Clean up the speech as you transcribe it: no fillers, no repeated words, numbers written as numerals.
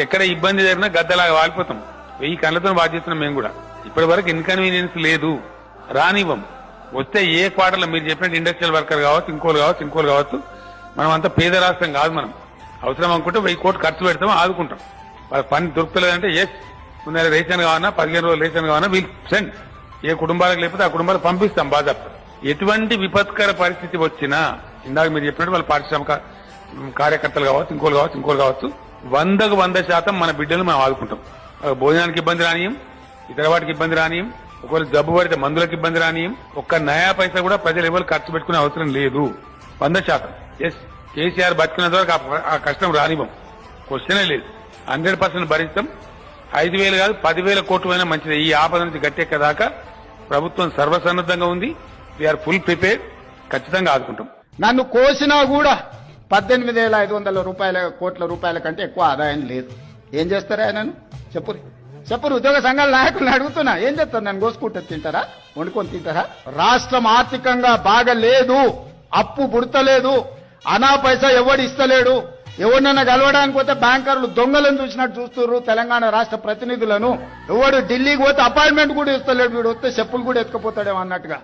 ఎక్కడ ఇబ్బంది జరిగినా గద్దలాగా వాలిపోతాం. 1000 కళ్ళతో బాధ్యస్తున్నాం మేము కూడా. ఇప్పటి వరకు ఇన్కన్వీనియన్స్ లేదు, రానివ్వం. వస్తే ఏ క్వార్టర్లో మీరు చెప్పినట్టు ఇండస్ట్రియల్ వర్కర్ కావచ్చు, ఇంకోలు కావచ్చు. మనం అంతా పేద రాష్ట్రం కాదు. మనం అవసరం అనుకుంటే 1000 కోట్లు ఖర్చు పెడతాం, ఆదుకుంటాం. వాళ్ళ పని దొరుకుతలేదంటే ముందు రేషన్ కావాలన్నా 15 రోజులు రేషన్ కావాలన్నా వీల్ సెండ్. ఏ కుటుంబాలకు లేకపోతే ఆ కుటుంబాలకు పంపిస్తాం బాధ్యత. ఎటువంటి విపత్కర పరిస్థితి వచ్చినా ఇందాక మీరు చెప్పినట్టు వాళ్ళ పారిశ్రామిక కార్యకర్తలు కావచ్చు, ఇంకోలు కావచ్చు 100కు 100% మన బిడ్డలు మనం ఆదుకుంటాం. భోజనానికి ఇబ్బంది రానియం, ఇతర వాటికి ఇబ్బంది రానియం, ఒకవేళ జబ్బు పడితే మందులకు ఇబ్బంది రానియం. ఒక్క నయా పైసా కూడా ప్రజలు ఎవరు ఖర్చు పెట్టుకునే అవసరం లేదు. 100%. కేసీఆర్ బతుకున్నంత వరకు ఆ కష్టం రానివ్వం, క్వశ్చనే లేదు. 100% భరిస్తాం. 5,000 కాదు 10,000 కోట్లు అయినా మంచిది. ఈ ఆపద నుంచి గట్టెక్కదాకా ప్రభుత్వం సర్వసన్నద్ధంగా ఉంది. We are full prepared. ఖచ్చితంగా ఆదుకుంటాం. నన్ను కోసినా కూడా 18,500 కోట్ల రూపాయల కంటే ఎక్కువ ఆదాయం లేదు. ఏం చేస్తారా ఆయనను చెప్పురు ఉద్యోగ సంఘాల నాయకులను అడుగుతున్నా, ఏం చేస్తారు? నన్ను కోసుకుంటే తింటారా, వండుకొని తింటారా? రాష్ట్రం ఆర్థికంగా బాగా లేదు, అప్పు పుడతలేదు, అనా పైసా ఎవడు ఇస్తలేడు. ఎవరినైనా కలవడానికి పోతే బ్యాంకర్లు దొంగలను చూసినట్టు చూస్తున్నారు తెలంగాణ రాష్ట్ర ప్రతినిధులను. ఎవడు ఢిల్లీకి పోతే అపాయింట్మెంట్ కూడా ఇస్తలేడు, వీడు వస్తే చెప్పులు కూడా ఎత్తుకుపోతాడేమో అన్నట్టుగా.